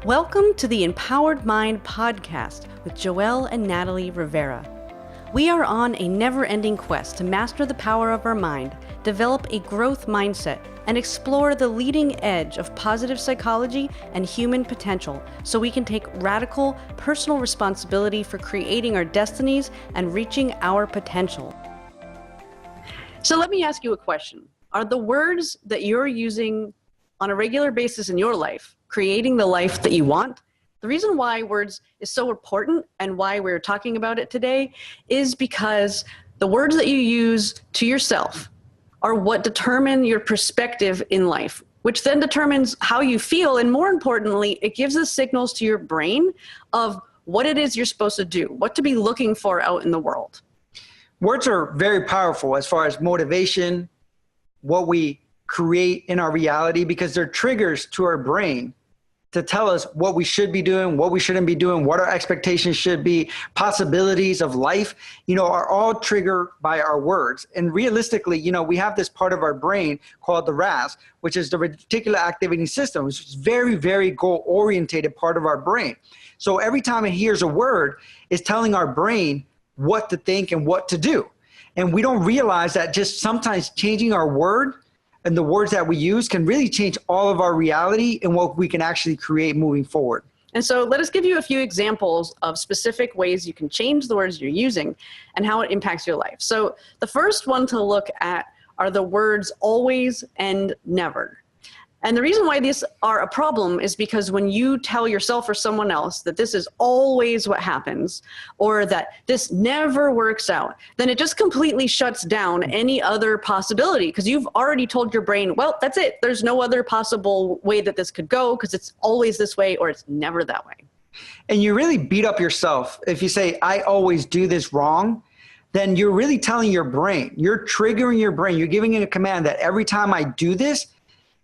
Welcome to the Empowered Mind podcast with Joelle and Natalie Rivera. We are on a never-ending quest to master the power of our mind, develop a growth mindset, and explore the leading edge of positive psychology and human potential so we can take radical personal responsibility for creating our destinies and reaching our potential. So let me ask you a question. Are the words that you're using on a regular basis in your life creating the life that you want? The reason why words is so important and why we're talking about it today is because the words that you use to yourself are what determine your perspective in life, which then determines how you feel. And more importantly, it gives us signals to your brain of what it is you're supposed to do, what to be looking for out in the world. Words are very powerful as far as motivation, what we create in our reality, because they're triggers to our brain to tell us what we should be doing, what we shouldn't be doing, what our expectations should be, possibilities of life, are all triggered by our words. And realistically, we have this part of our brain called the RAS, which is the reticular activating system, which is very, very goal-orientated part of our brain. So every time it hears a word, it's telling our brain what to think and what to do. And we don't realize that just sometimes changing our word and the words that we use can really change all of our reality and what we can actually create moving forward. And so let us give you a few examples of specific ways you can change the words you're using and how it impacts your life. So the first one to look at are the words always and never. And the reason why these are a problem is because when you tell yourself or someone else that this is always what happens, or that this never works out, then it just completely shuts down any other possibility, because you've already told your brain, well, that's it. There's no other possible way that this could go because it's always this way or it's never that way. And you really beat up yourself. If you say, I always do this wrong, then you're really telling your brain, you're triggering your brain. You're giving it a command that every time I do this,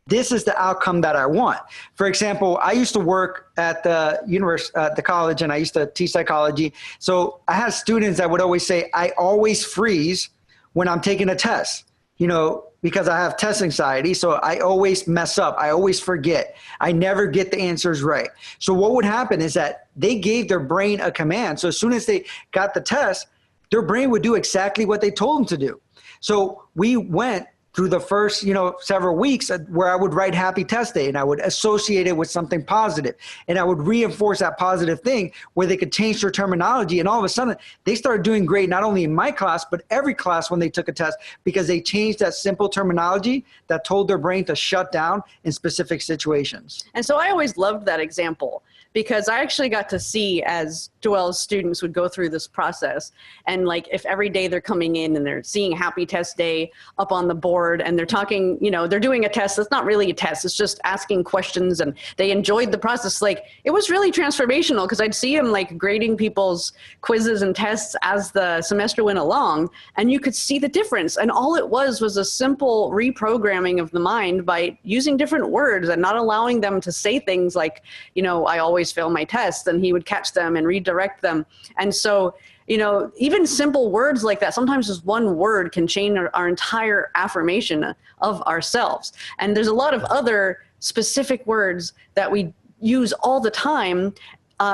this is the outcome that I want. For example, I used to work at the college, and I used to teach psychology. So I had students that would always say, I always freeze when I'm taking a test, because I have test anxiety. So I always mess up. I always forget. I never get the answers right. So what would happen is that they gave their brain a command. So as soon as they got the test, their brain would do exactly what they told them to do. So we went through the first, several weeks where I would write happy test day and I would associate it with something positive, and I would reinforce that positive thing where they could change their terminology. And all of a sudden they started doing great, not only in my class, but every class when they took a test, because they changed that simple terminology that told their brain to shut down in specific situations. And so I always loved that example, because I actually got to see as Joelle's students would go through this process. And like, if every day they're coming in and they're seeing happy test day up on the board and they're talking, they're doing a test that's not really a test, it's just asking questions, and they enjoyed the process. Like, it was really transformational, because I'd see them like grading people's quizzes and tests as the semester went along, and you could see the difference. And all it was a simple reprogramming of the mind by using different words and not allowing them to say things like, I always fail my tests, and he would catch them and redirect them. And so, even simple words like that, sometimes just one word can change our entire affirmation of ourselves. And there's a lot of other specific words that we use all the time.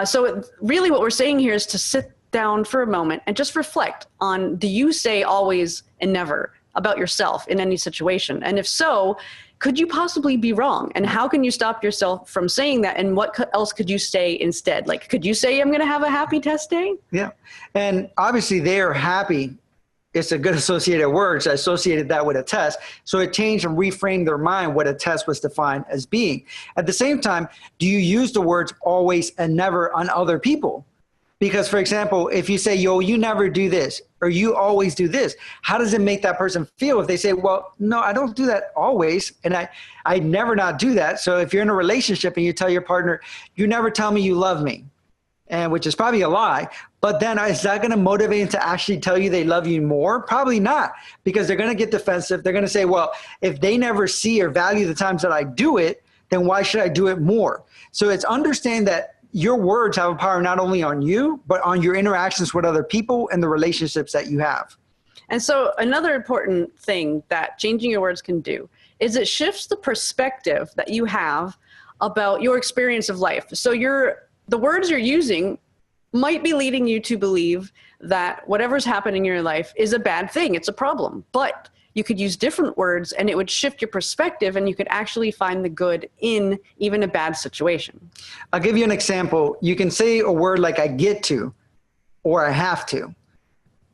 So really what we're saying here is to sit down for a moment and just reflect on, do you say always and never about yourself in any situation? And if so, could you possibly be wrong? And how can you stop yourself from saying that? And what else could you say instead? Like, could you say, I'm going to have a happy test day? Yeah. And obviously they are happy. It's a good associated word. So I associated that with a test. So it changed and reframed their mind what a test was defined as being. At the same time, do you use the words always and never on other people? Because, for example, if you say, you never do this, or you always do this, how does it make that person feel if they say, well, no, I don't do that always, and I never not do that. So if you're in a relationship and you tell your partner, you never tell me you love me, and which is probably a lie, but then is that going to motivate them to actually tell you they love you more? Probably not, because they're going to get defensive. They're going to say, well, if they never see or value the times that I do it, then why should I do it more? So it's understand that your words have a power not only on you, but on your interactions with other people and the relationships that you have. And so another important thing that changing your words can do is it shifts the perspective that you have about your experience of life. So the words you're using might be leading you to believe that whatever's happening in your life is a bad thing. It's a problem. But you could use different words and it would shift your perspective, and you could actually find the good in even a bad situation. I'll give you an example. You can say a word like I get to or I have to.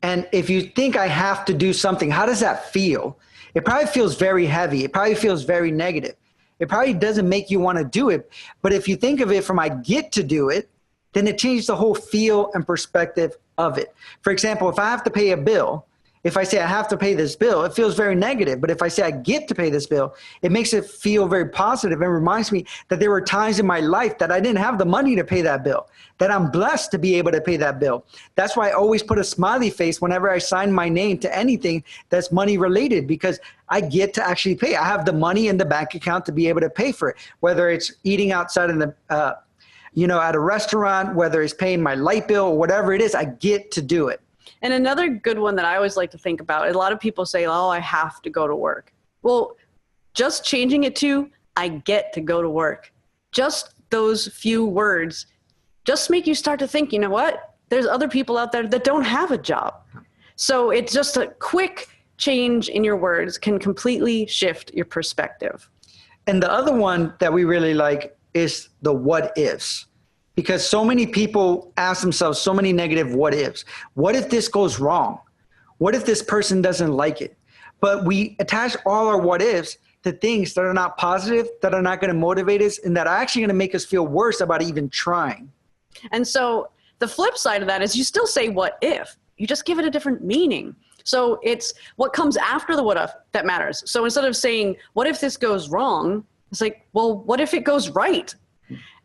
And if you think I have to do something, how does that feel? It probably feels very heavy. It probably feels very negative. It probably doesn't make you want to do it. But if you think of it from I get to do it, then it changes the whole feel and perspective of it. For example, if I have to pay a bill, if I say I have to pay this bill, it feels very negative. But if I say I get to pay this bill, it makes it feel very positive and reminds me that there were times in my life that I didn't have the money to pay that bill, that I'm blessed to be able to pay that bill. That's why I always put a smiley face whenever I sign my name to anything that's money related, because I get to actually pay. I have the money in the bank account to be able to pay for it, whether it's eating outside in the at a restaurant, whether it's paying my light bill or whatever it is, I get to do it. And another good one that I always like to think about, a lot of people say, oh, I have to go to work. Well, just changing it to, I get to go to work. Just those few words just make you start to think, you know what? There's other people out there that don't have a job. So it's just a quick change in your words can completely shift your perspective. And the other one that we really like is the what ifs. Because so many people ask themselves so many negative what ifs. What if this goes wrong? What if this person doesn't like it? But we attach all our what ifs to things that are not positive, that are not going to motivate us, and that are actually going to make us feel worse about even trying. And so the flip side of that is you still say what if, you just give it a different meaning. So it's what comes after the what if that matters. So instead of saying, what if this goes wrong? It's like, well, what if it goes right?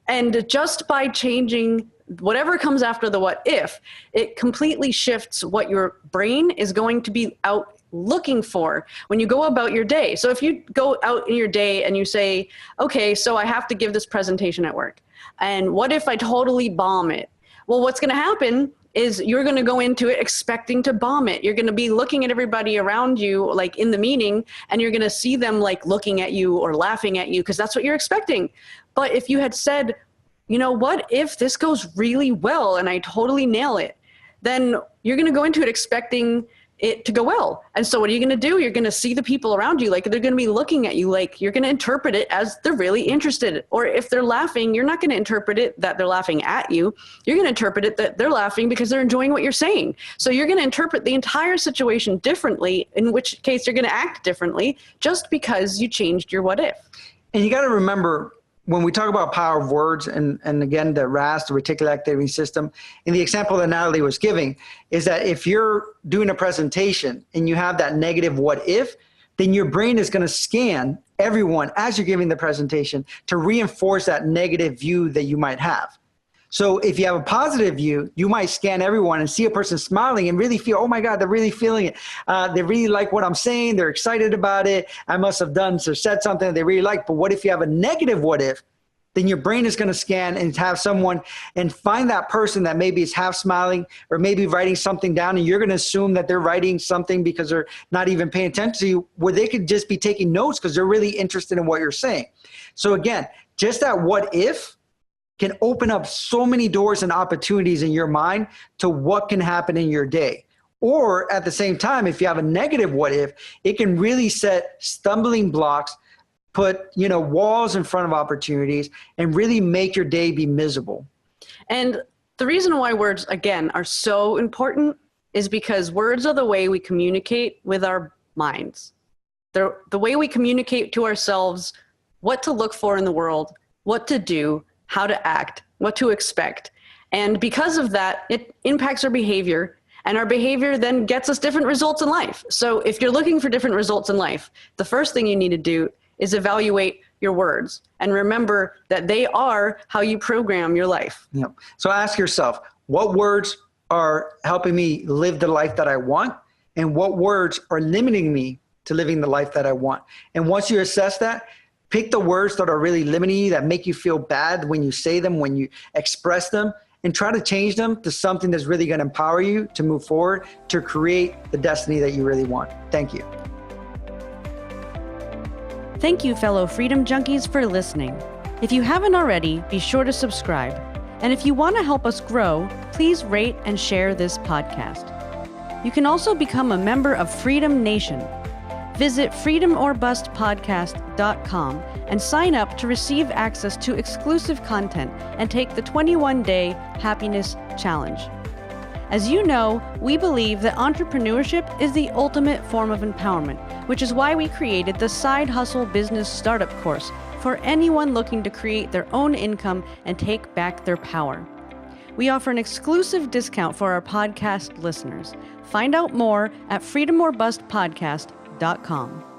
And just by changing whatever comes after the what if, it completely shifts what your brain is going to be out looking for when you go about your day. So if you go out in your day and you say, okay, so I have to give this presentation at work, and what if I totally bomb it? Well, what's going to happen is you're going to go into it expecting to bomb it. You're going to be looking at everybody around you, like in the meeting, and you're going to see them like looking at you or laughing at you because that's what you're expecting. But if you had said, you know, what if this goes really well and I totally nail it, then you're going to go into it expecting it to go well. And so what are you going to do? You're going to see the people around you, like they're going to be looking at you, like you're going to interpret it as they're really interested. Or if they're laughing, you're not going to interpret it that they're laughing at you. You're going to interpret it that they're laughing because they're enjoying what you're saying. So you're going to interpret the entire situation differently, in which case you're going to act differently just because you changed your what if. And you got to remember, when we talk about power of words, and again, the RAS, the reticular activating system, in the example that Natalie was giving, is that if you're doing a presentation and you have that negative what if, then your brain is going to scan everyone as you're giving the presentation to reinforce that negative view that you might have. So if you have a positive view, you might scan everyone and see a person smiling and really feel, oh my God, they're really feeling it. They really like what I'm saying. They're excited about it. I must have done or said something that they really like. But what if you have a negative what if? Then your brain is going to scan and have someone and find that person that maybe is half smiling or maybe writing something down, and you're going to assume that they're writing something because they're not even paying attention to you, where they could just be taking notes because they're really interested in what you're saying. So again, just that what if can open up so many doors and opportunities in your mind to what can happen in your day. Or at the same time, if you have a negative what if, it can really set stumbling blocks, put walls in front of opportunities, and really make your day be miserable. And the reason why words, again, are so important is because words are the way we communicate with our minds. They're the way we communicate to ourselves what to look for in the world, what to do, how to act, what to expect. And because of that, it impacts our behavior, and our behavior then gets us different results in life. So if you're looking for different results in life, the first thing you need to do is evaluate your words and remember that they are how you program your life. Yeah. So ask yourself, what words are helping me live the life that I want? And what words are limiting me to living the life that I want? And once you assess that, pick the words that are really limiting you, that make you feel bad when you say them, when you express them, and try to change them to something that's really going to empower you to move forward, to create the destiny that you really want. Thank you. Thank you, fellow Freedom Junkies, for listening. If you haven't already, be sure to subscribe. And if you want to help us grow, please rate and share this podcast. You can also become a member of Freedom Nation. Visit freedomorbustpodcast.com and sign up to receive access to exclusive content and take the 21-day happiness challenge. As you know, we believe that entrepreneurship is the ultimate form of empowerment, which is why we created the Side Hustle Business Startup course for anyone looking to create their own income and take back their power. We offer an exclusive discount for our podcast listeners. Find out more at freedomorbustpodcast.com.